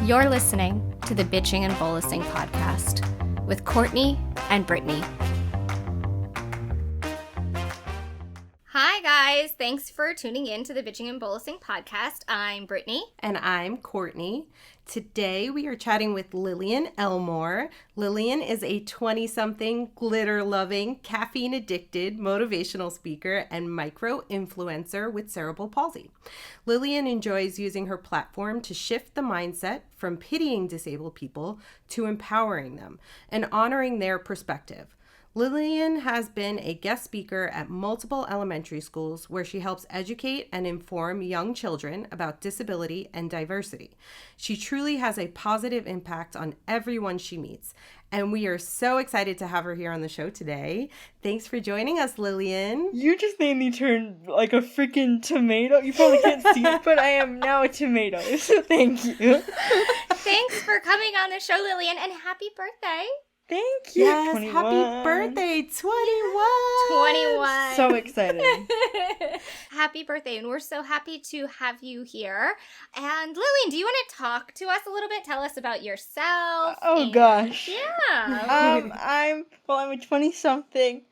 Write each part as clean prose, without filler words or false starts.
You're listening to the Bitching and Bolusing Podcast with Courtney and Brittany. Hi guys, thanks for tuning in to the Bitching and Bolusing Podcast. I'm Brittany. And I'm Courtney. Today we are chatting with Lillian Elmore. Lillian is a 20-something, glitter-loving, caffeine-addicted motivational speaker and micro-influencer with cerebral palsy. Lillian enjoys using her platform to shift the mindset from pitying disabled people to empowering them and honoring their perspective. Lillian has been a guest speaker at multiple elementary schools where she helps educate and inform young children about disability and diversity. She truly has a positive impact on everyone she meets, and we are so excited to have her here on the show today. Thanks for joining us, Lillian. You just made me turn like a freaking tomato. You probably can't see it, but I am now a tomato, so thank you. Thanks for coming on the show, Lillian, and happy birthday. Thank you. Yes, 21. happy birthday, 21. 21. So excited. Happy birthday, and we're so happy to have you here. And Lillian, do you want to talk to us a little bit? Tell us about yourself. Gosh. Yeah. I'm a 20-something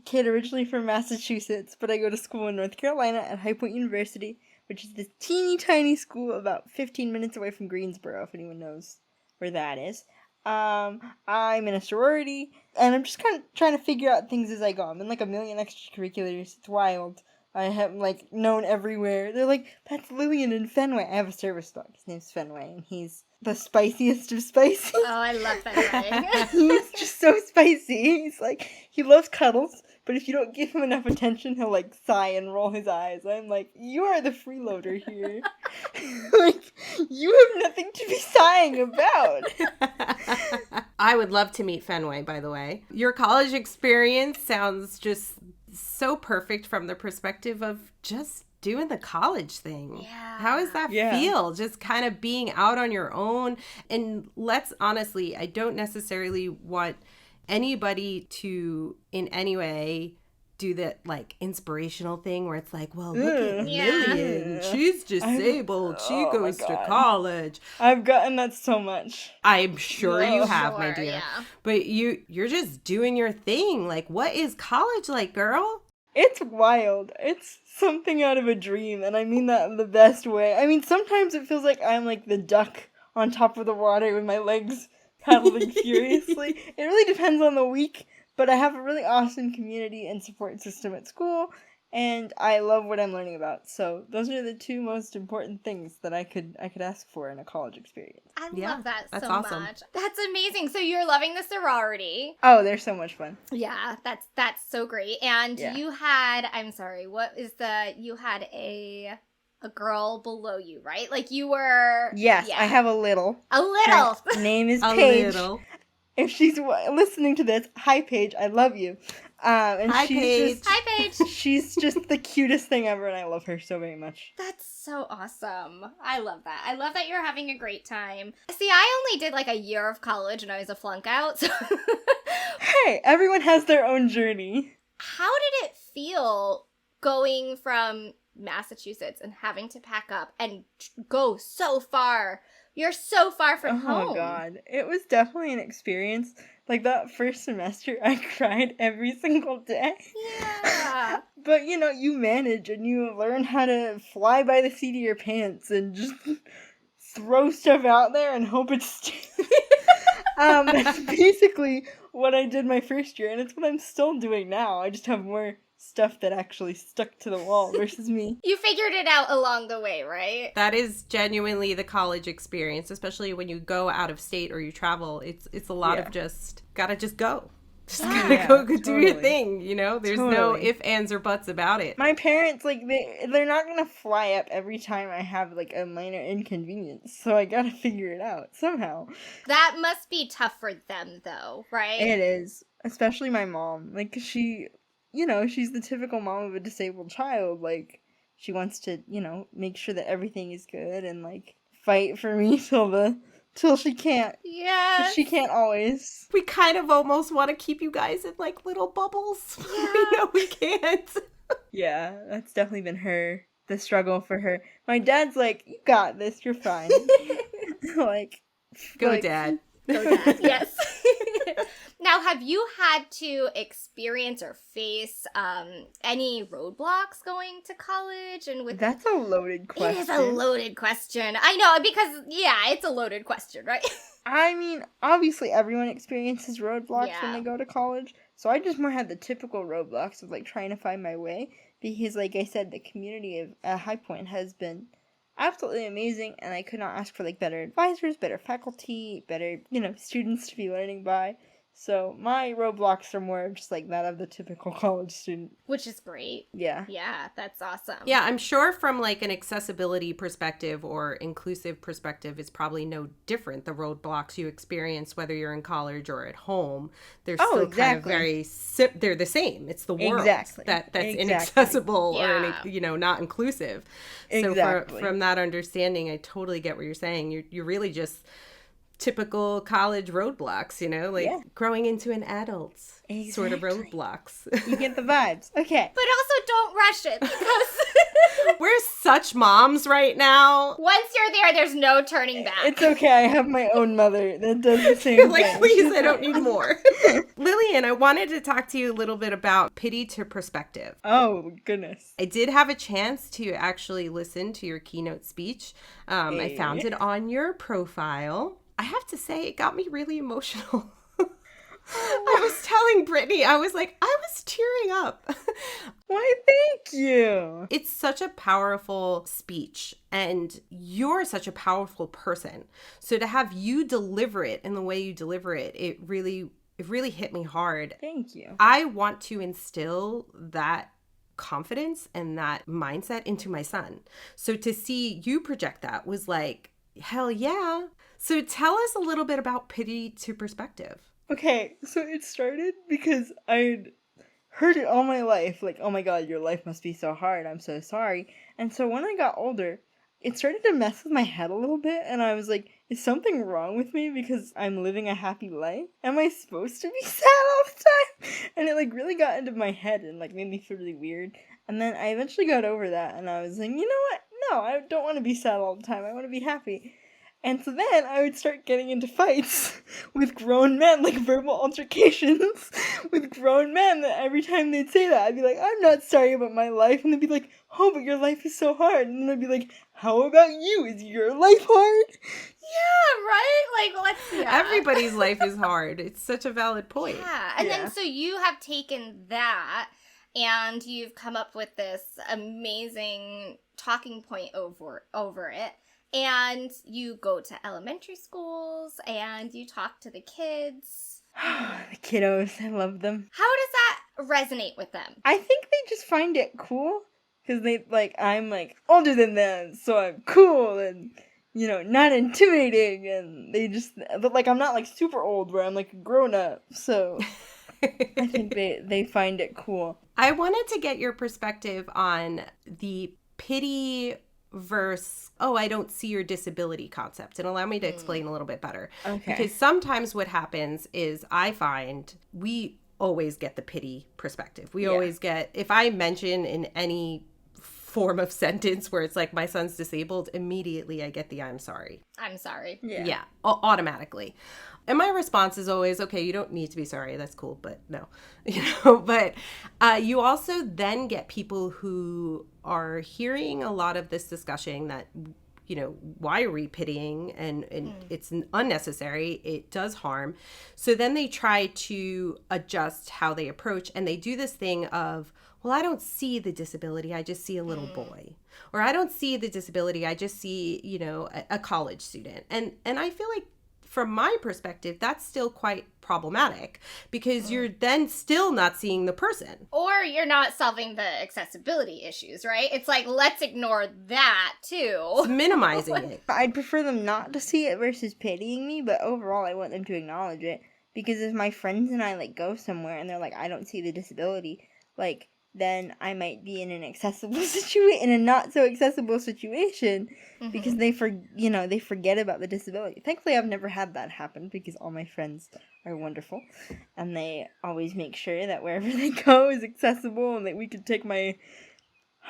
kid originally from Massachusetts, but I go to school in North Carolina at High Point University, which is this teeny tiny school about 15 minutes away from Greensboro, if anyone knows where that is. I'm in a sorority, and I'm just kind of trying to figure out things as I go. I'm in like a million extracurriculars. It's wild. I have like known everywhere. They're like, that's Lillian in Fenway. I have a service dog. His name's Fenway, and he's the spiciest of spicy. Oh, I love Fenway. He's just so spicy. He's like, he loves cuddles, but if you don't give him enough attention, he'll like sigh and roll his eyes. I'm like, you are the freeloader here. Like, you have nothing to be sighing about. I would love to meet Fenway, by the way. Your college experience sounds just so perfect from the perspective of just doing the college thing. Yeah. How does that feel? Just kind of being out on your own. And let's honestly, I don't necessarily want anybody to in any way do that like inspirational thing where it's like, well, look at Lillian. She's disabled. She goes to college. I've gotten that so much. I'm sure you have, my Sure, dear. yeah. But you're just doing your thing. Like, what is college like, girl? It's wild. It's something out of a dream, and I mean that in the best way. I mean, sometimes it feels like I'm like the duck on top of the water with my legs paddling furiously. It really depends on the week, but I have a really awesome community and support system at school, and I love what I'm learning about. So those are the two most important things that I could ask for in a college experience. I Yeah, love that that's so awesome. much. That's amazing. So you're loving the sorority. Oh, they're so much fun. Yeah, that's so great. And Yeah. you had, you had a girl below you, right? Like you were. Yes, yeah. I have a little. A little. Her name is A Paige. little. If she's listening to this, hi Paige, I love you. And Hi, she's Paige. just, Hi, Paige. she's just the cutest thing ever, and I love her so very much. That's so awesome. I love that. I love that you're having a great time. See, I only did like a year of college and I was a flunk out. So Hey, everyone has their own journey. how did it feel going from Massachusetts and having to pack up and go so far? You're so far from home. Oh my god. It was definitely an experience. Like that first semester, I cried every single day. Yeah. But you know, you manage and you learn how to fly by the seat of your pants and just throw stuff out there and hope it's that's basically what I did my first year, and it's what I'm still doing now. I just have more stuff that actually stuck to the wall versus me. You figured it out along the way, right? That is genuinely the college experience, especially when you go out of state or you travel. It's a lot of just gotta just go. Just gotta go do your totally. thing, you know? There's no ifs, ands, or buts about it. My parents, like, they're not gonna fly up every time I have, like, a minor inconvenience, so I gotta figure it out somehow. That must be tough for them, though, right? It is. Especially my mom. Like, she, you know, she's the typical mom of a disabled child. Like, she wants to, you know, make sure that everything is good and, like, fight for me till she can't. Yeah. But she can't always. We kind of almost want to keep you guys in like little bubbles. Yeah. We know we can't. Yeah, that's definitely been the struggle for her. My dad's like, you got this, you're fine. like, Go, like, Dad. Go, Dad. Yes. Now, have you had to experience or face any roadblocks going to college? And with That's a loaded question. It is a loaded question. I know, because, yeah, it's a loaded question, right? I mean, obviously everyone experiences roadblocks when Yeah. they go to college. So I just more had the typical roadblocks of, like, trying to find my way. Because, like I said, the community of High Point has been absolutely amazing. And I could not ask for, like, better advisors, better faculty, better, students to be learning by. So my roadblocks are more just like that of the typical college student. Which is great. Yeah. Yeah, that's awesome. Yeah, I'm sure from like an accessibility perspective or inclusive perspective, it's probably no different. The roadblocks you experience, whether you're in college or at home, they're still exactly. kind of they're the same. It's the world that's inaccessible or not inclusive. Exactly. So from that understanding, I totally get what you're saying. You're really just typical college roadblocks, growing into an adult sort of roadblocks. You get the vibes. Okay. But also don't rush it, because we're such moms right now. Once you're there, there's no turning back. It's okay. I have my own mother that does the same thing. Please, I don't need more. Lillian, I wanted to talk to you a little bit about pity to perspective. Oh, goodness. I did have a chance to actually listen to your keynote speech. I found it on your profile. I have to say, it got me really emotional. I was telling Brittany, I was like, I was tearing up. Why, thank you. It's such a powerful speech, and you're such a powerful person. So to have you deliver it in the way you deliver it, it really hit me hard. Thank you. I want to instill that confidence and that mindset into my son. So to see you project that was like, hell yeah. So tell us a little bit about pity to perspective. Okay, so it started because I'd heard it all my life, like, oh my god, your life must be so hard, I'm so sorry. And so when I got older, it started to mess with my head a little bit, and I was like, is something wrong with me because I'm living a happy life? Am I supposed to be sad all the time? And it, like, really got into my head and, like, made me feel really weird. And then I eventually got over that, and I was like, you know what? No, I don't want to be sad all the time. I want to be happy. And so then I would start getting into fights with grown men, like verbal altercations with grown men, that every time they'd say that, I'd be like, I'm not sorry about my life. And they'd be like, oh, but your life is so hard. And then I'd be like, how about you? Is your life hard? Yeah, right? Everybody's life is hard. It's such a valid point. Yeah. And then so you have taken that and you've come up with this amazing talking point over it. And you go to elementary schools and you talk to the kids. The kiddos, I love them. How does that resonate with them? I think they just find it cool. Because I'm older than them, so I'm cool and, not intimidating. And they just, but I'm not super old where I'm a grown up. So I think they find it cool. I wanted to get your perspective on the pity versus, I don't see your disability concept, and allow me to explain a little bit better. Okay. Because sometimes what happens is I find we always get the pity perspective. We always get, if I mention in any form of sentence where it's like my son's disabled, immediately I get the I'm sorry. I'm sorry. Yeah, automatically. And my response is always, okay, you don't need to be sorry. That's cool, but no. But you also then get people who are hearing a lot of this discussion that, why are we pitying? And it's unnecessary. It does harm. So then they try to adjust how they approach. And they do this thing of, well, I don't see the disability. I just see a little boy. Or I don't see the disability. I just see, a college student. And I feel like, from my perspective, that's still quite problematic because you're then still not seeing the person. Or you're not solving the accessibility issues, right? It's like, let's ignore that too. It's minimizing it. I'd prefer them not to see it versus pitying me, but overall I want them to acknowledge it. Because if my friends and I go somewhere and they're like, I don't see the disability, then I might be in an accessible in a not so accessible situation because they forget about the disability. Thankfully, I've never had that happen because all my friends are wonderful and they always make sure that wherever they go is accessible and that we could take my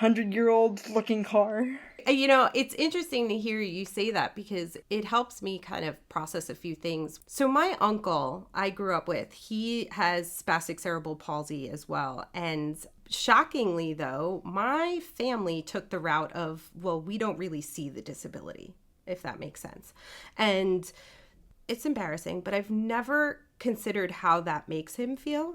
100-year-old looking car. You know, it's interesting to hear you say that because it helps me kind of process a few things. So my uncle I grew up with, he has spastic cerebral palsy as well. And shockingly, though, my family took the route of, well, we don't really see the disability, if that makes sense. And it's embarrassing, but I've never considered how that makes him feel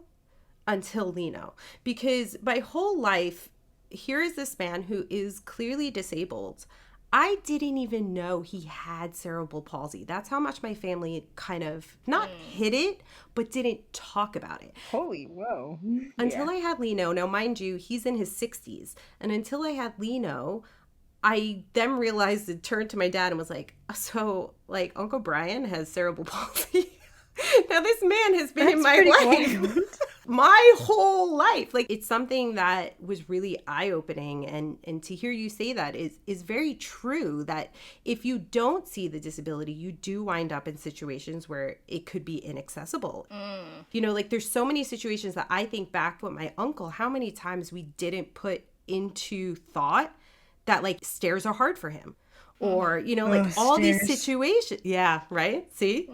until Lino. Because my whole life, here is this man who is clearly disabled. I didn't even know he had cerebral palsy. That's how much my family kind of not hid it, but didn't talk about it. Holy whoa. Until I had Lino. Now, mind you, he's in his 60s. And until I had Lino, I then realized and turned to my dad and was like, so, like, Uncle Brian has cerebral palsy. Now, this man has been in my life my whole life. Like, it's something that was really eye-opening. And to hear you say that is very true, that if you don't see the disability, you do wind up in situations where it could be inaccessible. You know, like, there's so many situations that I think back with my uncle, how many times we didn't put into thought that, like, stairs are hard for him. Or, you know, like, all these situations. Yeah, right? See?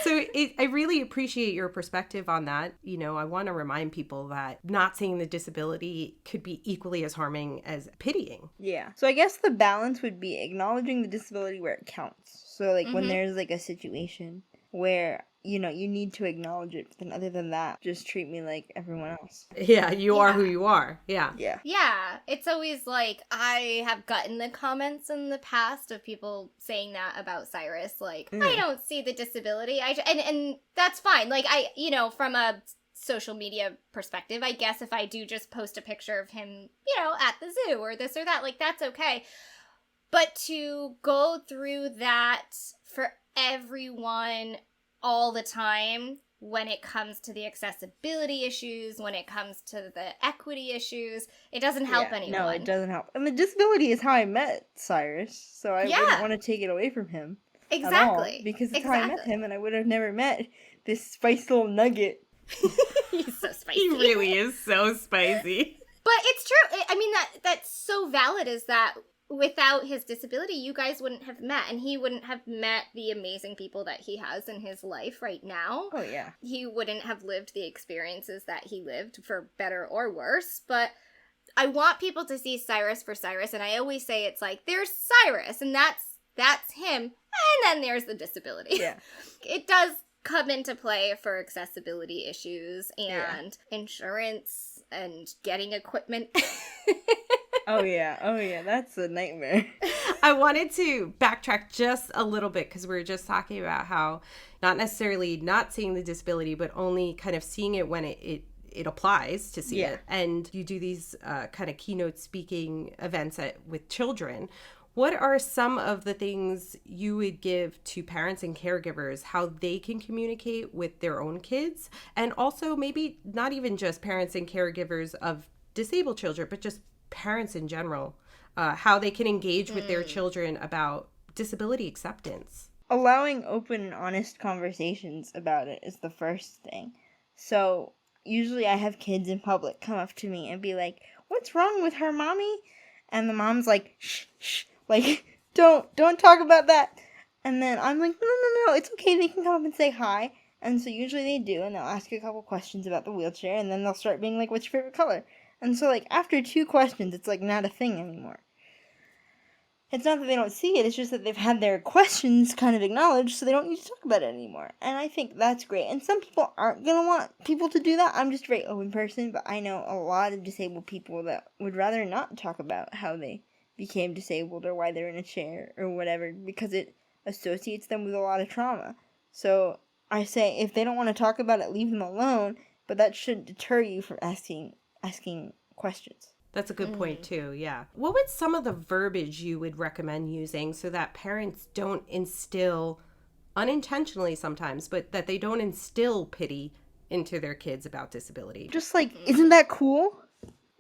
So I really appreciate your perspective on that. You know, I want to remind people that not seeing the disability could be equally as harming as pitying. Yeah. So I guess the balance would be acknowledging the disability where it counts. So, like, when there's, like, a situation where, you know, you need to acknowledge it, but then other than that, just treat me like everyone else. Yeah, you are who you are. Yeah. Yeah. Yeah, it's always like, I have gotten the comments in the past of people saying that about Cyrus, like, I don't see the disability, and that's fine. Like, you know, from a social media perspective, I guess if I do just post a picture of him, you know, at the zoo or this or that, like, that's okay. But to go through that for everyone all the time when it comes to the accessibility issues, when it comes to the equity issues, it doesn't help anyone. No, it doesn't help. And the disability is how I met Cyrus, so I wouldn't want to take it away from him. Exactly. At all, because it's how I met him, and I would have never met this spicy little nugget. He's so spicy. He really is so spicy. But it's true. I mean, that's so valid, is that without his disability, you guys wouldn't have met, and he wouldn't have met the amazing people that he has in his life right now. Oh, yeah. He wouldn't have lived the experiences that he lived, for better or worse. But I want people to see Cyrus for Cyrus, and I always say it's like, there's Cyrus, and that's him, and then there's the disability. Yeah. It does come into play for accessibility issues and insurance and getting equipment. Oh yeah, that's a nightmare. I wanted to backtrack just a little bit because we were just talking about how not necessarily not seeing the disability, but only kind of seeing it when it applies to see it. And you do these kind of keynote speaking events with children. What are some of the things you would give to parents and caregivers, how they can communicate with their own kids? And also maybe not even just parents and caregivers of disabled children, but just parents in general, how they can engage with their children about disability acceptance. Allowing open and honest conversations about it is the first thing. So usually I have kids in public come up to me and be like, "What's wrong with her, mommy?" And the mom's like, "Shh, shh, like, don't talk about that." And then I'm like, no, it's okay, they can come up and say hi. And so usually they do, and they'll ask a couple questions about the wheelchair, and then they'll start being like, "What's your favorite color?" And so, like, after 2 questions, it's, like, not a thing anymore. It's not that they don't see it, it's just that they've had their questions kind of acknowledged, so they don't need to talk about it anymore. And I think that's great. And some people aren't going to want people to do that. I'm just a very open person, but I know a lot of disabled people that would rather not talk about how they became disabled or why they're in a chair or whatever, because it associates them with a lot of trauma. So I say, if they don't want to talk about it, leave them alone, but that shouldn't deter you from asking questions. That's a good point too, yeah. What would some of the verbiage you would recommend using so that parents don't instill, unintentionally sometimes, but that they don't instill pity into their kids about disability? Just like, isn't that cool?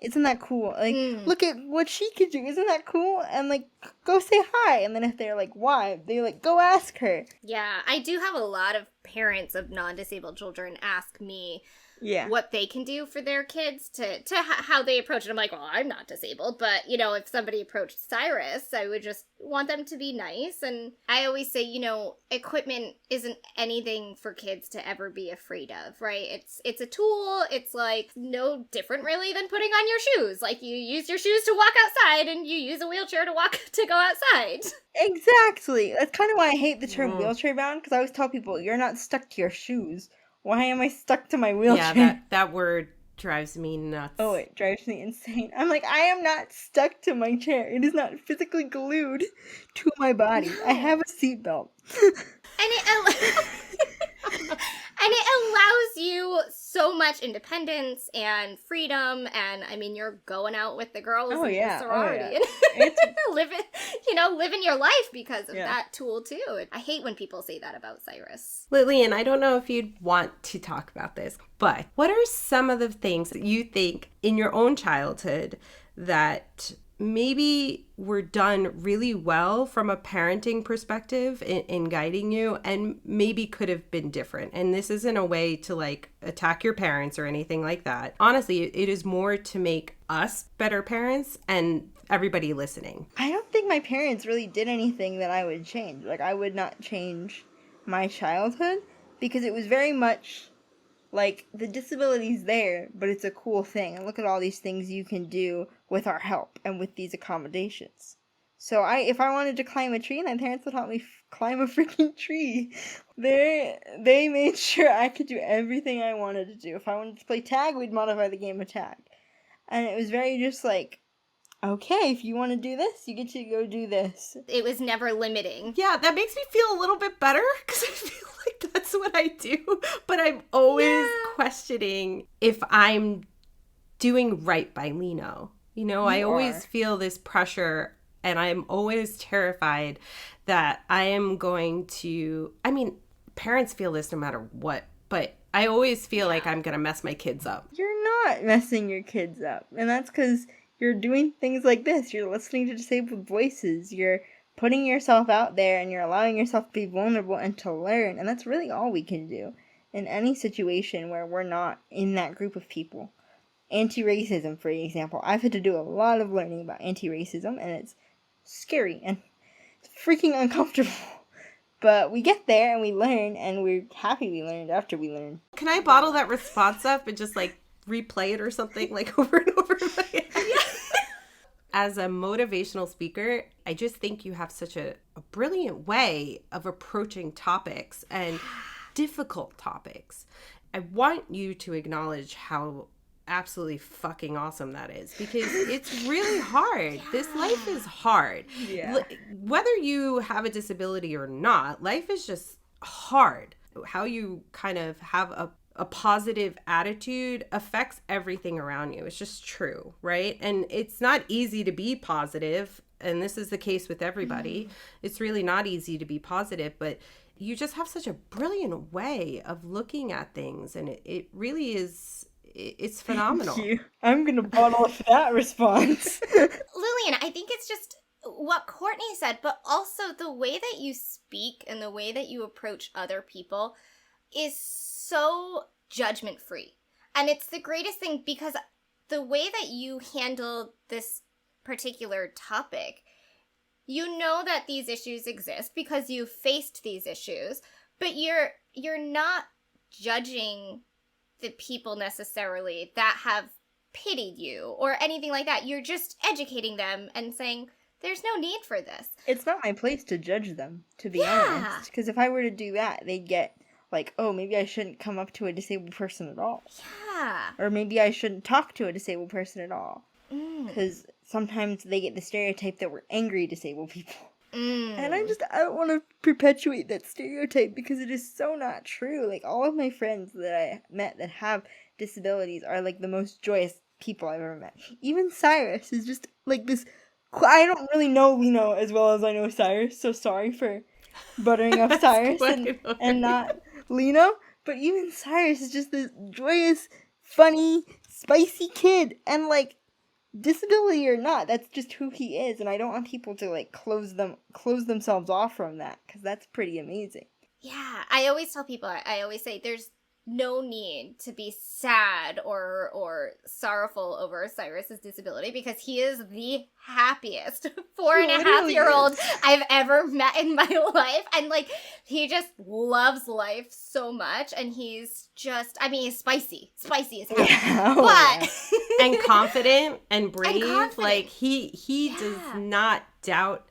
Isn't that cool? Like, look at what she could do. Isn't that cool? And, like, go say hi. And then if they're like, why? They, like, go ask her. Yeah, I do have a lot of parents of non-disabled children ask me, Yeah. what they can do for their kids to how they approach it. I'm like, well, I'm not disabled, but, you know, if somebody approached Cyrus, I would just want them to be nice. And I always say, you know, equipment isn't anything for kids to ever be afraid of, right? It's a tool. It's like no different really than putting on your shoes. Like you use your shoes to walk outside and you use a wheelchair to go outside. Exactly. That's kind of why I hate the term wheelchair bound, because I always tell people, you're not stuck to your shoes. Why am I stuck to my wheelchair? Yeah, that word drives me nuts. Oh, it drives me insane. I'm like, I am not stuck to my chair. It is not physically glued to my body. No. I have a seatbelt. And it allows you so much independence and freedom, and I mean, you're going out with the girls in the sorority and living your life because of that tool too. I hate when people say that about Cyrus. Lillian, I don't know if you'd want to talk about this, but what are some of the things that you think in your own childhood that maybe were done really well from a parenting perspective in guiding you, and maybe could have been different? And this isn't a way to like attack your parents or anything like that. Honestly, it is more to make us better parents and everybody listening. I don't think my parents really did anything that I would change. Like, I would not change my childhood because it was very much like the disability's there, but it's a cool thing. And look at all these things you can do with our help and with these accommodations. So if I wanted to climb a tree, my parents would help me climb a freaking tree. They made sure I could do everything I wanted to do. If I wanted to play tag, we'd modify the game of tag. And it was very just like, okay, if you want to do this, you get to go do this. It was never limiting. Yeah, that makes me feel a little bit better because I feel like that's what I do. But I'm always questioning if I'm doing right by Lino. You know, I always feel this pressure, and I'm always terrified that I am going to, I mean, parents feel this no matter what, but I always feel like I'm going to mess my kids up. You're not messing your kids up. And that's because you're doing things like this. You're listening to disabled voices. You're putting yourself out there, and you're allowing yourself to be vulnerable and to learn. And that's really all we can do in any situation where we're not in that group of people. Anti-racism, for example. I've had to do a lot of learning about anti-racism, and it's scary and it's freaking uncomfortable. But we get there and we learn, and we're happy we learned after we learn. Can I bottle that response up and just like replay it or something like over and over again? As a motivational speaker, I just think you have such a brilliant way of approaching topics and difficult topics. I want you to acknowledge how absolutely fucking awesome that is, because it's really hard. This life is hard. Whether you have a disability or not, life is just hard. How you kind of have a positive attitude affects everything around you. It's just true, right? And it's not easy to be positive, and this is the case with everybody. It's really not easy to be positive, but you just have such a brilliant way of looking at things, and it really is, it's phenomenal. Thank you. I'm gonna bottle up that response. Lillian, I think it's just what Courtney said, but also the way that you speak and the way that you approach other people is so judgment-free. And it's the greatest thing, because the way that you handle this particular topic, you know that these issues exist because you've faced these issues, but you're not judging the people necessarily that have pitied you or anything like that. You're just educating them and saying, there's no need for this. It's not my place to judge them, to be honest. Because if I were to do that, they'd get like, oh, maybe I shouldn't come up to a disabled person at all. Yeah. Or maybe I shouldn't talk to a disabled person at all. Because sometimes they get the stereotype that we're angry disabled people. And I don't want to perpetuate that stereotype because it is so not true. Like, all of my friends that I met that have disabilities are like the most joyous people I've ever met. Even Cyrus is just like this. I don't really know Lino as well as I know Cyrus, so sorry for buttering up Cyrus and not Lino. But even Cyrus is just this joyous, funny, spicy kid. And like, disability or not, that's just who he is. And I don't want people to like close themselves off from that, because that's pretty amazing. Yeah, I always tell people, I always say there's no need to be sad or sorrowful over Cyrus's disability because he is the happiest 4.5-year-old I've ever met in my life. And like, he just loves life so much. And he's just, I mean, he's spicy as hell. Yeah. But and confident and brave. confident. Like he does not doubt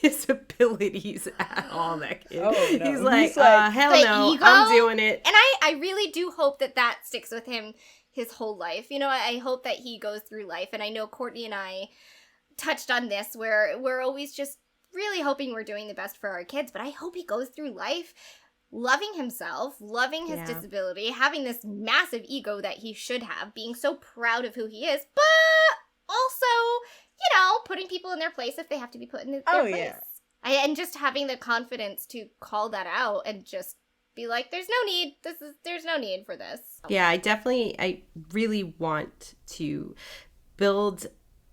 his abilities at all. That kid. Oh, no. He's like, hell the no, ego, I'm doing it. And I really do hope that sticks with him his whole life. You know, I hope that he goes through life. And I know Courtney and I touched on this where we're always just really hoping we're doing the best for our kids. But I hope he goes through life loving himself, loving his disability, having this massive ego that he should have, being so proud of who he is, but also, you know, putting people in their place if they have to be put in their place. Yeah. And just having the confidence to call that out and just be like, there's no need for this. Yeah, I really want to build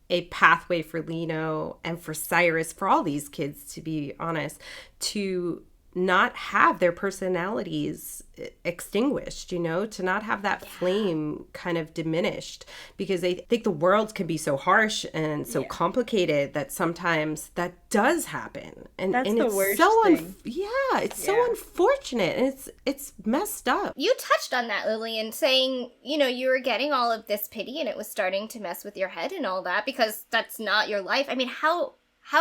a pathway for Lino and for Cyrus, for all these kids, to be honest, to not have their personalities extinguished, you know, to not have that flame kind of diminished, because I think the world can be so harsh and so complicated that sometimes that does happen. And that's and the it's worst so thing. it's so unfortunate, and it's messed up. You touched on that, Lillian, saying, you know, you were getting all of this pity and it was starting to mess with your head and all that because that's not your life. I mean, how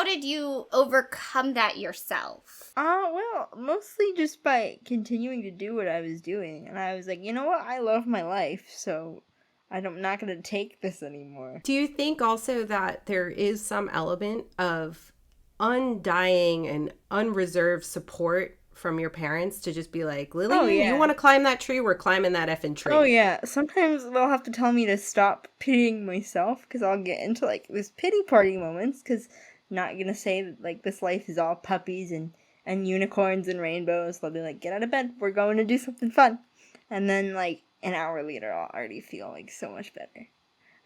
did you overcome that yourself? Well, mostly just by continuing to do what I was doing. And I was like, you know what? I love my life, so I'm not going to take this anymore. Do you think also that there is some element of undying and unreserved support from your parents to just be like, Lillian, you want to climb that tree? We're climbing that effing tree. Oh, yeah. Sometimes they'll have to tell me to stop pitying myself because I'll get into, like, this pity party moments because not going to say that, like, this life is all puppies and unicorns and rainbows. They'll be like, get out of bed. We're going to do something fun. And then, like, an hour later, I'll already feel, like, so much better.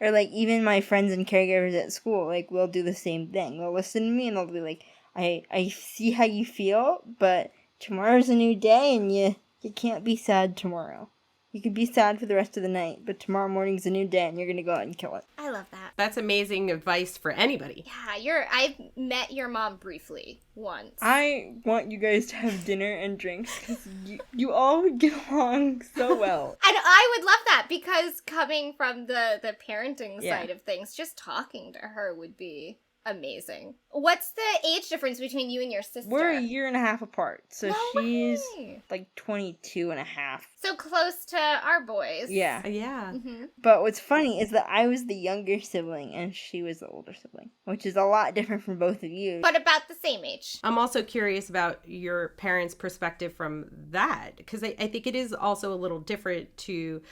Or, like, even my friends and caregivers at school, like, will do the same thing. They'll listen to me and they'll be like, I see how you feel, but tomorrow's a new day and you can't be sad tomorrow. You could be sad for the rest of the night, but tomorrow morning's a new day and you're going to go out and kill it. I love that. That's amazing advice for anybody. Yeah, I've met your mom briefly once. I want you guys to have dinner and drinks because you all would get along so well. And I would love that because coming from the parenting side of things, just talking to her would be amazing. What's the age difference between you and your sister? We're a year and a half apart, so No she's way. like 22 and a half. So close to our boys. Yeah. Yeah. Mm-hmm. But what's funny is that I was the younger sibling and she was the older sibling, which is a lot different from both of you. But about the same age. I'm also curious about your parents' perspective from that, because I think it is also a little different to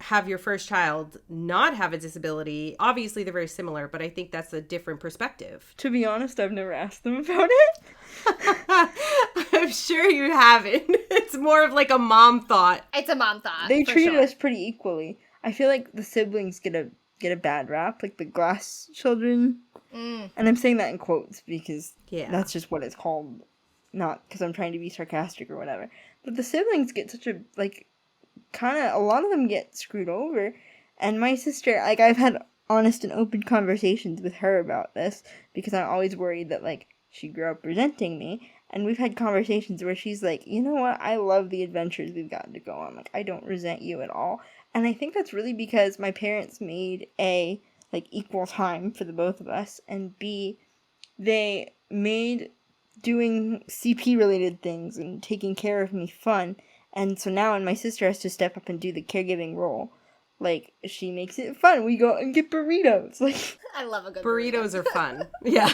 have your first child not have a disability. Obviously, they're very similar, but I think that's a different perspective. To be honest, I've never asked them about it. I'm sure you haven't. It's more of like a mom thought. It's a mom thought. They for treated sure. us pretty equally. I feel like the siblings get a bad rap, like the glass children. Mm. And I'm saying that in quotes because Yeah. that's just what it's called. Not because I'm trying to be sarcastic or whatever. But the siblings get such a, like, a lot of them get screwed over. And my sister, like, I've had honest and open conversations with her about this because I'm always worried that, like, she grew up resenting me. And we've had conversations where she's like, you know what, I love the adventures we've gotten to go on. Like, I don't resent you at all. And I think that's really because my parents made A, like, equal time for the both of us, and B, they made doing CP-related things and taking care of me fun. And so now when my sister has to step up and do the caregiving role, like, she makes it fun. We go out and get burritos. Like, I love a good Burritos are fun. Yeah.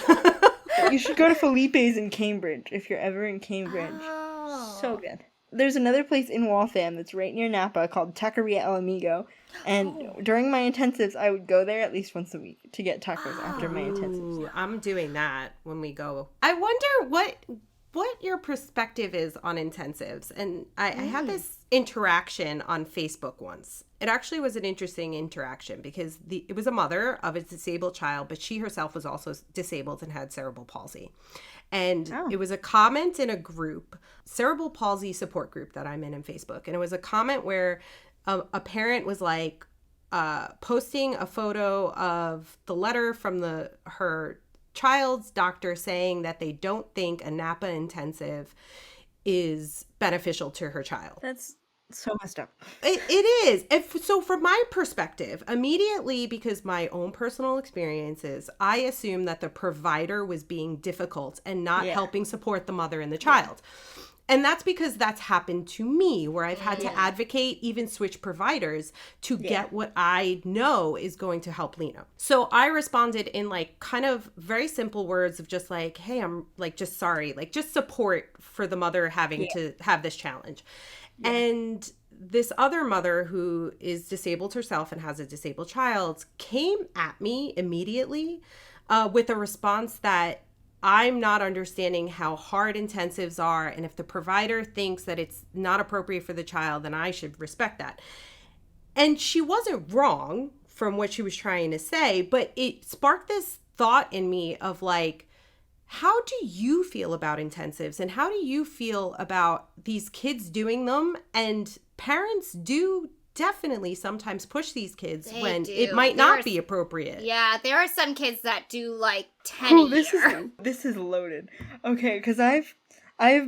you should go to Felipe's in Cambridge if you're ever in Cambridge. Oh. So good. There's another place in Waltham that's right near Napa called Taqueria El Amigo. And during my intensives, I would go there at least once a week to get tacos after my intensives. Ooh, I'm doing that when we go. I wonder what your perspective is on intensives. And I had this interaction on Facebook once. It actually was an interesting interaction because it was a mother of a disabled child, but she herself was also disabled and had cerebral palsy. And it was a comment in a group, cerebral palsy support group that I'm in Facebook. And it was a comment where a parent was like posting a photo of the letter from her child's doctor saying that they don't think a Napa intensive is beneficial to her child. That's so messed up. It is. So from my perspective, immediately, because my own personal experiences, I assume that the provider was being difficult and not helping support the mother and the child. And that's because that's happened to me, where I've had to advocate, even switch providers to get what I know is going to help Lena. So I responded in like kind of very simple words of just like, hey, I'm like, just sorry, like just support for the mother having to have this challenge. Yeah. And this other mother who is disabled herself and has a disabled child came at me immediately with a response that I'm not understanding how hard intensives are. And if the provider thinks that it's not appropriate for the child, then I should respect that. And she wasn't wrong from what she was trying to say, but it sparked this thought in me of like, how do you feel about intensives and how do you feel about these kids doing them? And parents do definitely sometimes push these kids when it might not be appropriate. Yeah, there are some kids that do like 10 a year. This is loaded. Okay, because I've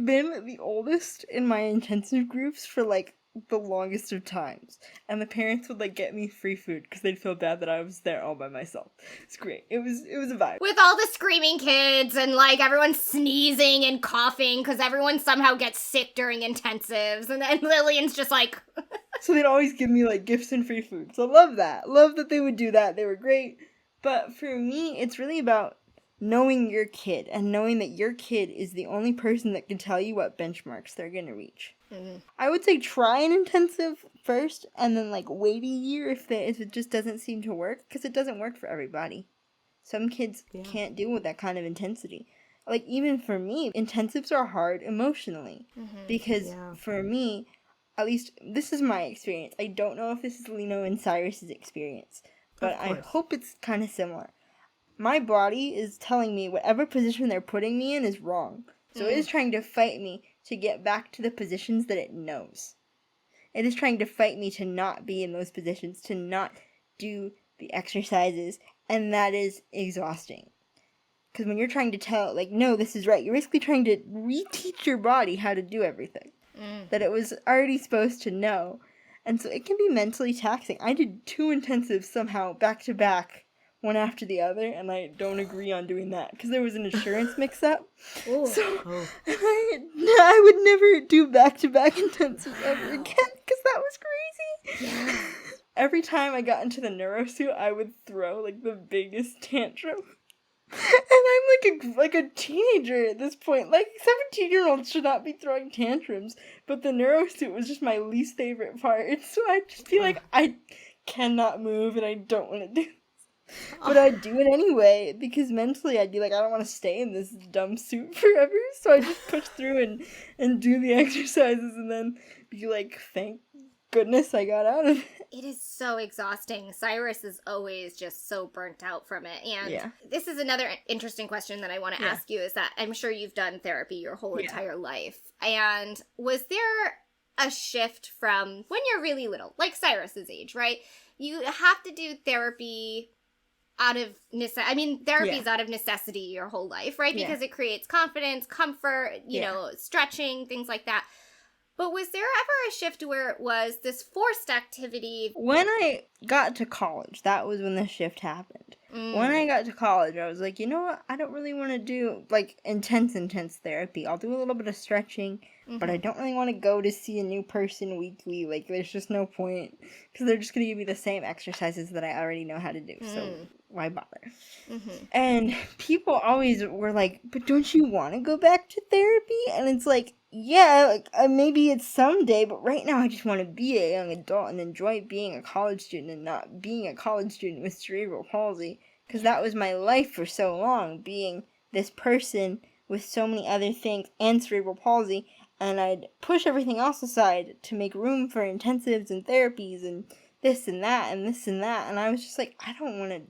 been the oldest in my intensive groups for like the longest of times, and the parents would like get me free food because they'd feel bad that I was there all by myself. It's great. It was a vibe with all the screaming kids and like everyone sneezing and coughing because everyone somehow gets sick during intensives, and then Lillian's just like so they'd always give me like gifts and free food. So love that they would do that. They were great. But for me, it's really about knowing your kid and knowing that your kid is the only person that can tell you what benchmarks they're going to reach. Mm-hmm. I would say try an intensive first and then like wait a year if it just doesn't seem to work, because it doesn't work for everybody. Some kids can't deal with that kind of intensity. Like even for me, intensives are hard emotionally because for me, at least this is my experience. I don't know if this is Lino and Cyrus's experience, but I hope it's kind of similar. My body is telling me whatever position they're putting me in is wrong. So it is trying to fight me to get back to the positions that it knows. It is trying to fight me to not be in those positions, to not do the exercises, and that is exhausting. Because when you're trying to tell, like, no, this is right, you're basically trying to reteach your body how to do everything that it was already supposed to know. And so it can be mentally taxing. I did 2 intensives somehow back to back, one after the other, and I don't agree on doing that because there was an insurance mix-up. I would never do back-to-back intensives ever again because that was crazy. Yeah. Every time I got into the neurosuit, I would throw like the biggest tantrum. And I'm like a teenager at this point. Like 17-year-olds should not be throwing tantrums, but the neurosuit was just my least favorite part. So I'd just be like, I cannot move and I don't want to do this. But I'd do it anyway because mentally I'd be like, I don't want to stay in this dumb suit forever. So I just push through and do the exercises and then be like, thank goodness I got out of it. It is so exhausting. Cyrus is always just so burnt out from it. And this is another interesting question that I want to ask you is that I'm sure you've done therapy your whole entire life. And was there a shift from when you're really little, like Cyrus's age, right? You have to do therapy out of necessity. I mean, therapy is out of necessity your whole life, right? Because it creates confidence, comfort, you know, stretching, things like that. But was there ever a shift where it was this forced activity? When I got to college, that was when the shift happened. When I got to college, I was like, you know what? I don't really want to do, like, intense therapy. I'll do a little bit of stretching, but I don't really want to go to see a new person weekly. Like, there's just no point, because they're just going to give me the same exercises that I already know how to do, so why bother? And people always were like, but don't you want to go back to therapy? And it's like, yeah, like, maybe it's someday, but right now I just want to be a young adult and enjoy being a college student and not being a college student with cerebral palsy, because that was my life for so long, being this person with so many other things and cerebral palsy, and I'd push everything else aside to make room for intensives and therapies and this and that and this and that, and I was just like, I don't want to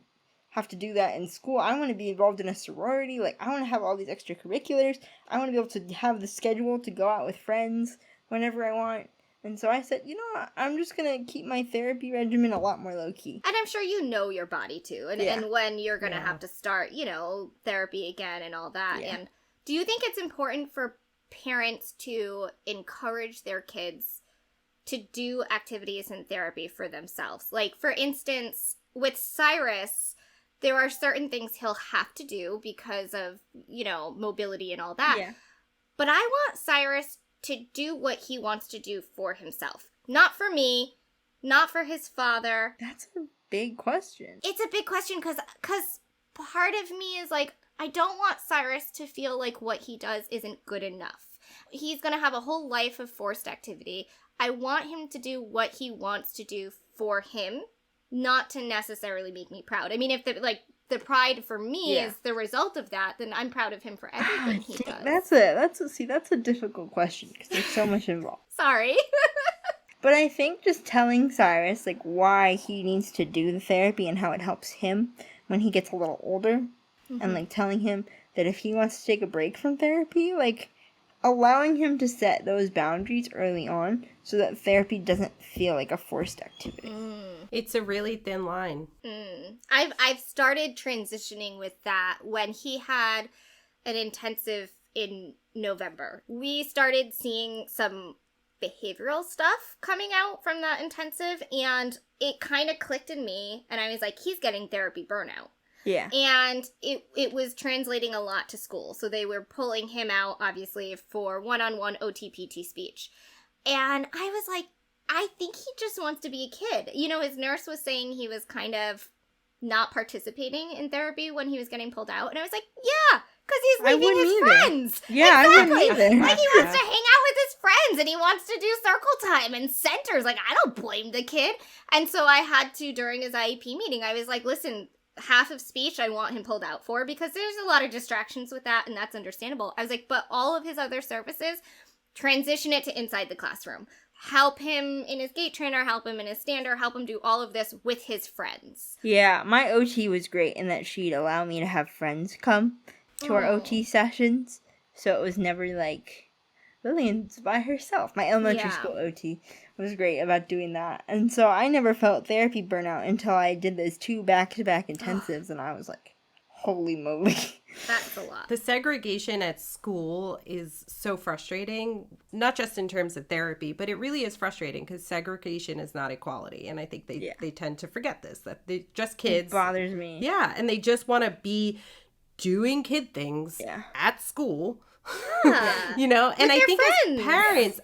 have to do that in school. I want to be involved in a sorority. Like, I want to have all these extracurriculars. I want to be able to have the schedule to go out with friends whenever I want. And so I said, you know what, I'm just going to keep my therapy regimen a lot more low-key. And I'm sure you know your body, too. And when you're going to have to start, therapy again and all that. Yeah. And do you think it's important for parents to encourage their kids to do activities in therapy for themselves? Like, for instance, with Cyrus, there are certain things he'll have to do because of, mobility and all that. Yeah. But I want Cyrus to do what he wants to do for himself. Not for me, not for his father. That's a big question. It's a big question because part of me is like, I don't want Cyrus to feel like what he does isn't good enough. He's going to have a whole life of forced activity. I want him to do what he wants to do for him, not to necessarily make me proud. I mean, if the pride for me is the result of that, then I'm proud of him for everything he does. That's a difficult question because there's so much involved. Sorry. But I think just telling Cyrus, like, why he needs to do the therapy and how it helps him when he gets a little older, and, like, telling him that if he wants to take a break from therapy, like, allowing him to set those boundaries early on so that therapy doesn't feel like a forced activity. It's a really thin line. I've started transitioning with that when he had an intensive in November. We started seeing some behavioral stuff coming out from that intensive, and it kind of clicked in me, and I was like, he's getting therapy burnout. Yeah. And it was translating a lot to school. So they were pulling him out, obviously, for one-on-one OTPT speech. And I was like, I think he just wants to be a kid. His nurse was saying he was kind of not participating in therapy when he was getting pulled out. And I was like, yeah, because he's leaving his friends. Yeah, exactly. I wouldn't either. Like, he wants to hang out with his friends, and he wants to do circle time and centers. Like, I don't blame the kid. And so I had to, during his IEP meeting, I was like, listen, half of speech I want him pulled out for because there's a lot of distractions with that, and that's understandable. I was like, but all of his other services, transition it to inside the classroom. Help him in his gait trainer, help him in his stander, help him do all of this with his friends. Yeah, my OT was great in that she'd allow me to have friends come to our OT sessions. So it was never like, Lillian's by herself. My elementary school OT was great about doing that. And so I never felt therapy burnout until I did those 2 back-to-back intensives, and I was like, holy moly. That's a lot. The segregation at school is so frustrating, not just in terms of therapy, but it really is frustrating because segregation is not equality. And I think they tend to forget this, that they just kids. It bothers me. Yeah, and they just want to be doing kid things at school. And I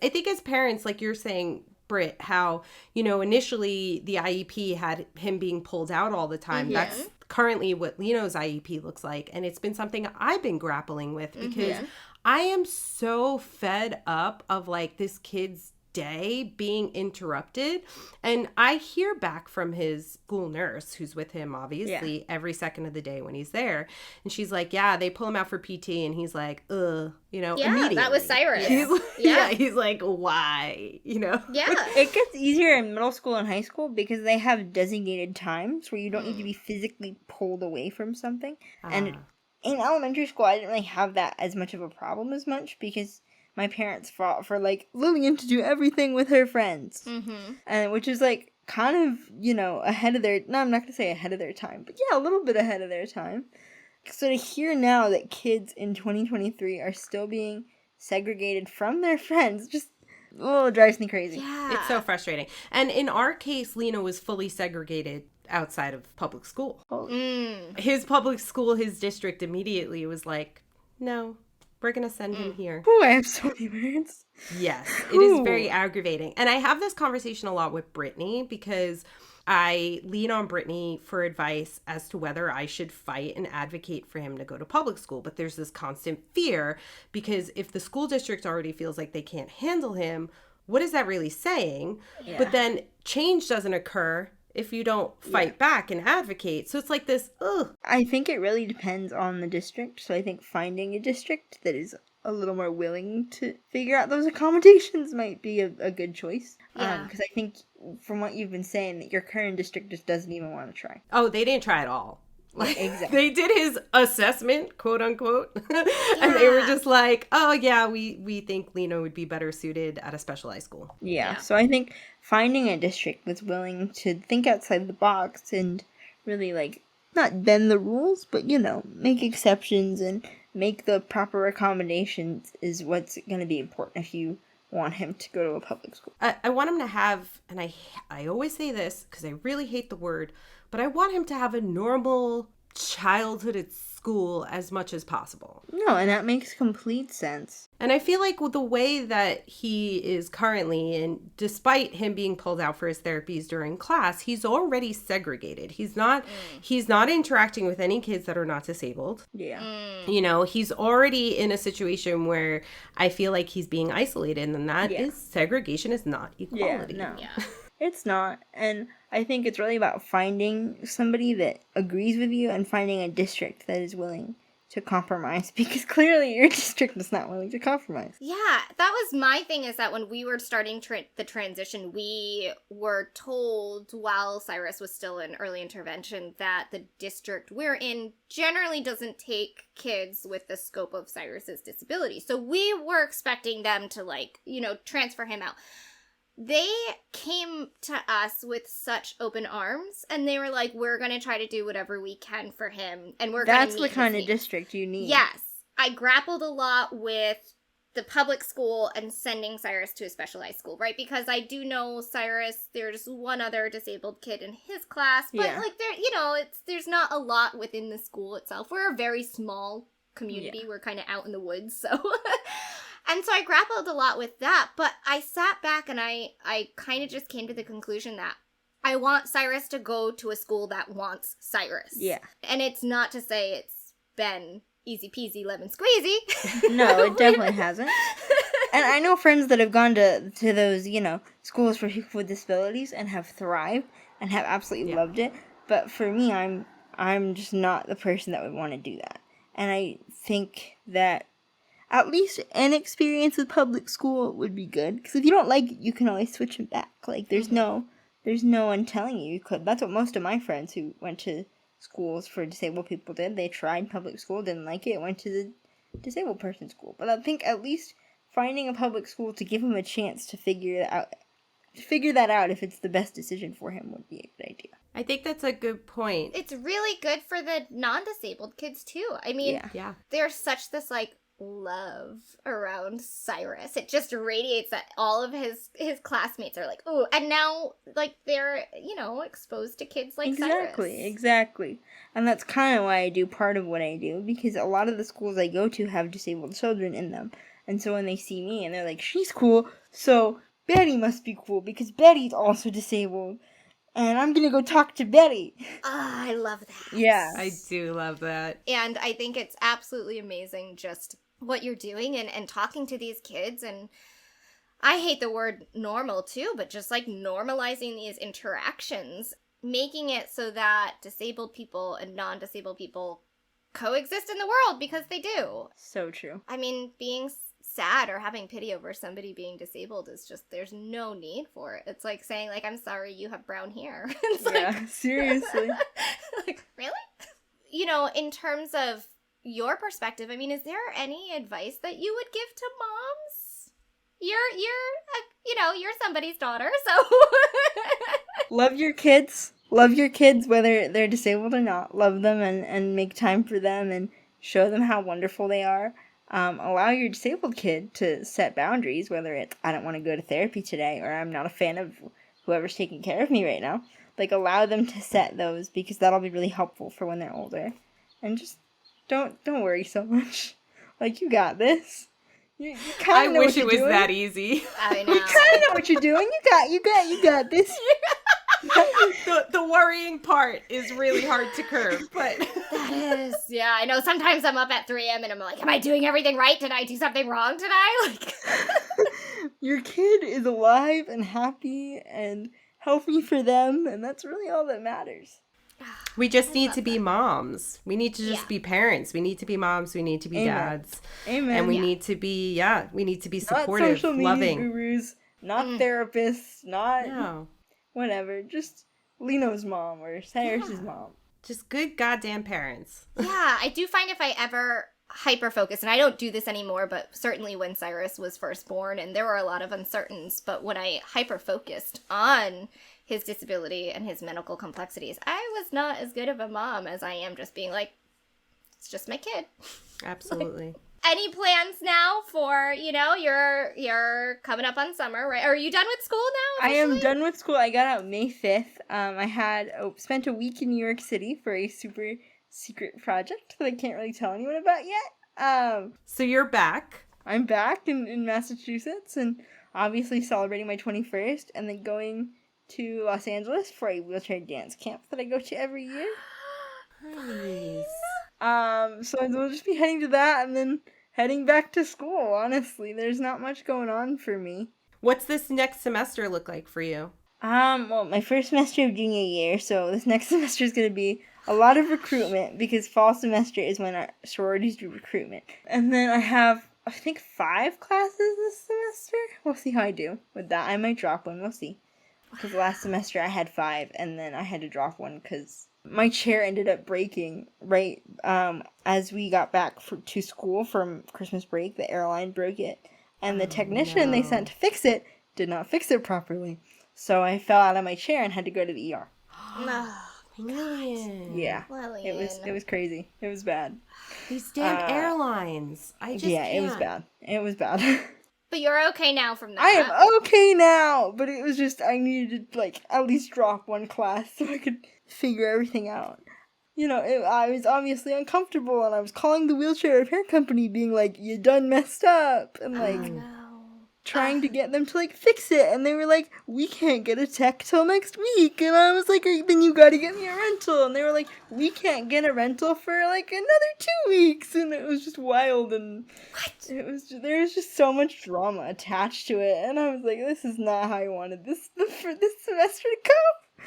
think as parents, like you're saying, Britt, how, initially the IEP had him being pulled out all the time. That's currently what Lino's IEP looks like. And it's been something I've been grappling with because I am so fed up of like this kid's day being interrupted. And I hear back from his school nurse who's with him obviously every second of the day when he's there, and she's like, they pull him out for PT, and he's like, immediately. That was Cyrus. He's like, why? It gets easier in middle school and high school because they have designated times where you don't need to be physically pulled away from something. And in elementary school I didn't really have that as much of a problem as much because my parents fought for, like, Lillian to do everything with her friends. And which is, like, kind of, ahead of their... No, I'm not going to say ahead of their time. But, yeah, a little bit ahead of their time. So to hear now that kids in 2023 are still being segregated from their friends just... Oh, it drives me crazy. Yeah. It's so frustrating. And in our case, Lena was fully segregated outside of public school. His public school, his district immediately was like, no... We're going to send him here. Oh, I have so many words. Yes, it is very aggravating. And I have this conversation a lot with Brittany because I lean on Brittany for advice as to whether I should fight and advocate for him to go to public school. But there's this constant fear because if the school district already feels like they can't handle him, what is that really saying? Yeah. But then change doesn't occur if you don't fight back and advocate. So it's like this, I think it really depends on the district. So I think finding a district that is a little more willing to figure out those accommodations might be a good choice. Because I think from what you've been saying that your current district just doesn't even want to try. Oh, they didn't try at all. Like, Exactly. they did his assessment, quote unquote, and they were just like, oh yeah, we think Lino would be better suited at a specialized school. Yeah, so I think finding a district that's willing to think outside the box and really, like, not bend the rules, but, you know, make exceptions and make the proper accommodations is what's going to be important if you want him to go to a public school. I want him to have, and I always say this because I really hate the word, but I want him to have a normal childhood at school as much as possible. No, and that makes complete sense. And I feel like with the way that he is currently, and despite him being pulled out for his therapies during class, he's already segregated. He's not interacting with any kids that are not disabled. Yeah. You know, he's already in a situation where I feel like he's being isolated, and that is segregation is not equality. Yeah, no. It's not. And I think it's really about finding somebody that agrees with you and finding a district that is willing to compromise, because clearly your district is not willing to compromise. Yeah, that was my thing, is that when we were starting the transition, we were told while Cyrus was still in early intervention that the district we're in generally doesn't take kids with the scope of Cyrus's disability. So we were expecting them to, like, you know, transfer him out. They came to us with such open arms, and they were like, we're going to try to do whatever we can for him, and we're going to meet That's the kind of needs. district you need. Yes. I grappled a lot with the public school and sending Cyrus to a specialized school, right? Because I do know Cyrus, there's one other disabled kid in his class, but like, there, you know, there's not a lot within the school itself. We're a very small community. We're kind of out in the woods, so... And so I grappled a lot with that, but I sat back and I kind of just came to the conclusion that I want Cyrus to go to a school that wants Cyrus. Yeah. And it's not to say it's been easy peasy lemon squeezy. No, it definitely hasn't. And I know friends that have gone to those, you know, schools for people with disabilities and have thrived and have absolutely loved it. But for me, I'm just not the person that would want to do that. And I think that at least an experience with public school would be good. Because if you don't like it, you can always switch it back. Like, there's no one telling you could. That's what most of my friends who went to schools for disabled people did. They tried public school, didn't like it, went to the disabled person school. But I think at least finding a public school to give him a chance to figure that out if it's the best decision for him would be a good idea. I think that's a good point. It's really good for the non-disabled kids, too. I mean, there's such this, like, love around Cyrus. It just radiates that all of his classmates are like, oh, and now, like, they're, you know, exposed to kids like Cyrus. Exactly. And that's kind of why I do part of what I do, because a lot of the schools I go to have disabled children in them. And so when they see me and they're like, she's cool, so Betty must be cool because Betty's also disabled. And I'm going to go talk to Betty. Ah, I love that. Yeah. I do love that. And I think it's absolutely amazing just what you're doing and talking to these kids. And I hate the word normal too, but just like normalizing these interactions, making it so that disabled people and non-disabled people coexist in the world, because they do. So true. I mean, being sad or having pity over somebody being disabled is just, there's no need for it. It's like saying, like, I'm sorry you have brown hair. It's like, seriously. Like, really? You know, in terms of your perspective, I mean, is there any advice that you would give to moms? You're somebody's daughter, so. Love your kids. Love your kids, whether they're disabled or not. Love them and make time for them and show them how wonderful they are. Allow your disabled kid to set boundaries, whether it's, I don't want to go to therapy today, or I'm not a fan of whoever's taking care of me right now. Like, allow them to set those, because that'll be really helpful for when they're older. And just don't worry so much. Like, you got this. You kind of know what you're doing. I wish it was that easy. I know. You kind of know what you're doing. You got this. The worrying part is really hard to curb, but that is, yeah, I know. Sometimes I'm up at 3 a.m. and I'm like, am I doing everything right? Did I do something wrong today? Like, your kid is alive and happy and healthy for them, and that's really all that matters. We just need to be moms. We need to just be parents. We need to be moms. We need to be dads. Amen. And we need to be, we need to be supportive, not social media loving. Gurus, not therapists, not whatever. Just Lino's mom or Cyrus's mom. Just good goddamn parents. Yeah, I do find if I ever hyper-focus, and I don't do this anymore, but certainly when Cyrus was first born, and there were a lot of uncertains, but when I hyper-focused on his disability and his medical complexities, I was not as good of a mom as I am just being like, it's just my kid. Absolutely. Any plans now for, you're coming up on summer, right? Are you done with school now? I am done with school. I got out May 5th. I had spent a week in New York City for a super secret project that I can't really tell anyone about yet. So you're back. I'm back in Massachusetts and obviously celebrating my 21st and then going to Los Angeles for a wheelchair dance camp that I go to every year. Nice. So we'll just be heading to that and then heading back to school, honestly. There's not much going on for me. What's this next semester look like for you? Well, my first semester of junior year, so this next semester is going to be a lot of recruitment because fall semester is when our sororities do recruitment. And then I have, I think, 5 classes this semester. We'll see how I do with that. I might drop one. We'll see. Because last semester I had 5 and then I had to drop one because my chair ended up breaking right as we got back to school from Christmas break. The airline broke it. And the technician they sent to fix it did not fix it properly. So I fell out of my chair and had to go to the ER. Lillian. Yeah. Lillian. It was crazy. It was bad. These damn airlines. I just Yeah, can't. it was bad. It was bad. But you're okay now from that. I am okay now, but it was just I needed to at least drop one class so I could figure everything out. I was obviously uncomfortable and I was calling the wheelchair repair company being like, you done messed up and trying to get them to fix it, and they were like, we can't get a tech till next week, and I was like, then you gotta get me a rental, and they were like, we can't get a rental for another 2 weeks, and it was just wild, and there was just so much drama attached to it, and I was like, this is not how I wanted this semester to go.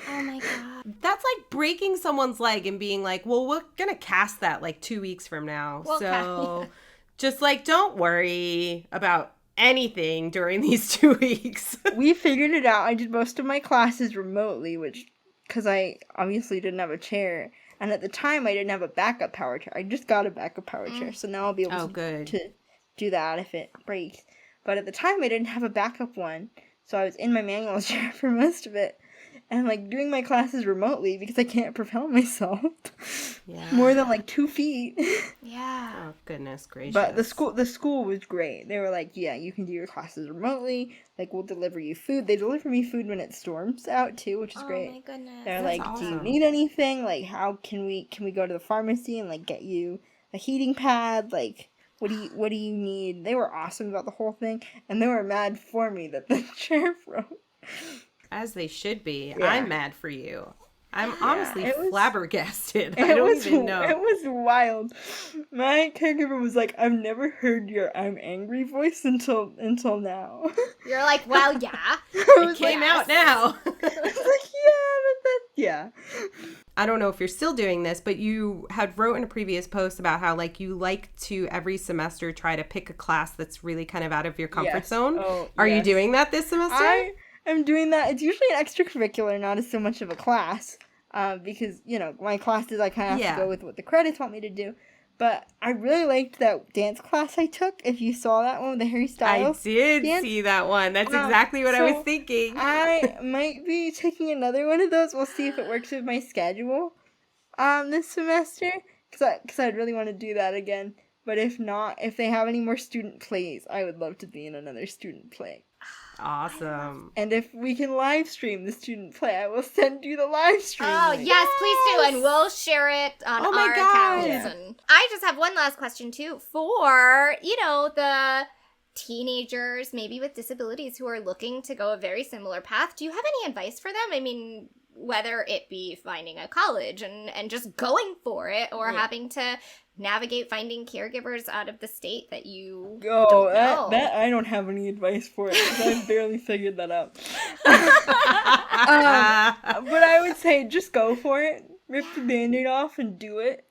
Oh my god. That's like breaking someone's leg and being like, well, we're gonna cast that 2 weeks from now, so just don't worry about anything during these 2 weeks. We figured it out. I did most of my classes remotely, because I obviously didn't have a chair, and at the time I didn't have a backup power chair. I just got a backup power chair, so now I'll be able to do that if it breaks. But at the time I didn't have a backup one, so I was in my manual chair for most of it, and doing my classes remotely because I can't propel myself more than 2 feet. Yeah. Oh goodness gracious. But the school was great. They were like, yeah, you can do your classes remotely. We'll deliver you food. They deliver me food when it storms out too, which is great. Oh my goodness. They're That's like, awesome. do you need anything? How can we go to the pharmacy and get you a heating pad? What do you need? They were awesome about the whole thing, and they were mad for me that the chair broke. As they should be. Yeah. I'm mad for you. I'm honestly flabbergasted. I don't even know. It was wild. My caregiver was like, I've never heard your I'm angry voice until now. You're like, well, yeah. It came out now. I was like, yeah. I don't know if you're still doing this, but you had wrote in a previous post about how you like to every semester try to pick a class that's really kind of out of your comfort zone. Oh, Are you doing that this semester? I'm doing that. It's usually an extracurricular, not as so much of a class, because, my classes, I kind of have to go with what the credits want me to do. But I really liked that dance class I took, if you saw that one with the Harry Styles. I did see that one. That's exactly what I was thinking. I might be taking another one of those. We'll see if it works with my schedule this semester, because I'd really want to do that again. But if not, if they have any more student plays, I would love to be in another student play. Awesome. And if we can live stream the student play, I will send you the live stream. Oh, link. yes, please do. And we'll share it on our accounts. Yeah. And I just have one last question, too, for, the teenagers, maybe with disabilities, who are looking to go a very similar path. Do you have any advice for them? I mean, whether it be finding a college and just going for it, or having to navigate finding caregivers out of the state that you don't know. That I don't have any advice for it, because I've barely figured that out. But I would say just go for it. Rip the Band-Aid off and do it.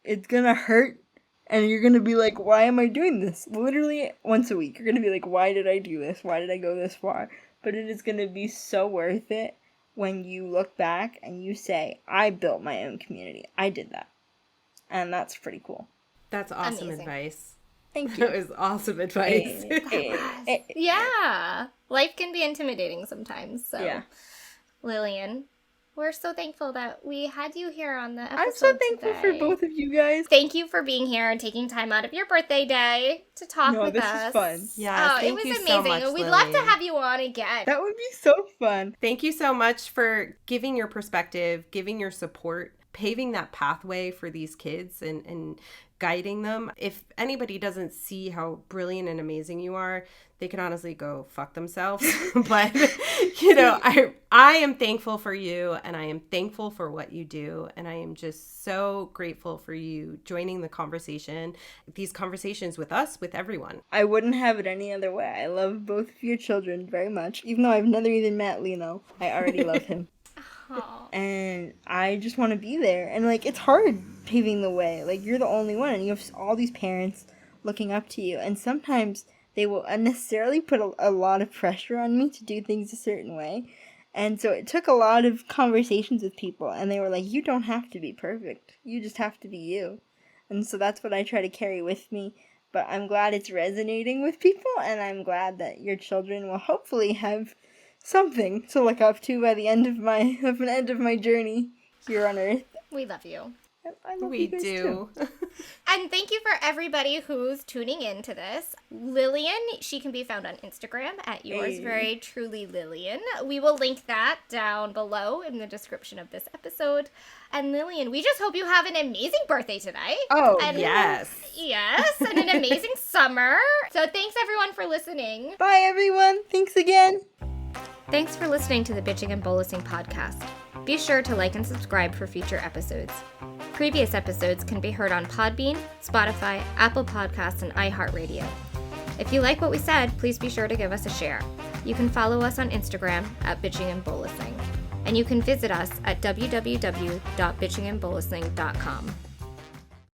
It's gonna hurt, and you're gonna be like, why am I doing this? Literally once a week, you're gonna be like, why did I do this? Why did I go this far? But it is gonna be so worth it. when you look back and you say, I built my own community. I did that. And that's pretty cool. That's awesome Amazing. advice. Thank you. That was awesome advice. Yeah. Life can be intimidating sometimes. So, Yeah. Lillian, we're so thankful that we had you here on the episode I'm so thankful today. for both of you guys. Thank you for being here and taking time out of your birthday day to talk with this us. is fun. Yes, It thank was you amazing. so much, We'd love to Lillian. have you on again. That would be so fun. Thank you so much for giving your perspective, giving your support, paving that pathway for these kids and guiding them. If anybody doesn't see how brilliant and amazing you are, they can honestly go fuck themselves. But, I am thankful for you, and I am thankful for what you do. And I am just so grateful for you joining the conversation, these conversations with us, with everyone. I wouldn't have it any other way. I love both of your children very much. Even though I've never even met Lino, I already love him. Aw. And I just want to be there. And, it's hard paving the way. You're the only one, and you have all these parents looking up to you. And sometimes they will unnecessarily put a lot of pressure on me to do things a certain way. And so it took a lot of conversations with people, and they were like, you don't have to be perfect. You just have to be you. And so that's what I try to carry with me. But I'm glad it's resonating with people, and I'm glad that your children will hopefully have something to look up to by the end of my journey here on Earth. We love you. I love We you guys do. too. And thank you for everybody who's tuning in to this. Lillian, she can be found on Instagram at yours Hey. very truly Lillian. We will link that down below in the description of this episode. And Lillian, we just hope you have an amazing birthday today. Oh, And Yes. Yes, and an amazing summer. So thanks everyone for listening. bye everyone. Thanks again. Thanks for listening to the Bitching and Bolusing Podcast. Be sure to like and subscribe for future episodes. Previous episodes can be heard on Podbean, Spotify, Apple Podcasts, and iHeartRadio. If you like what we said, please be sure to give us a share. You can follow us on Instagram at Bitching and Bolusing. And you can visit us at www.bitchingandbolusing.com.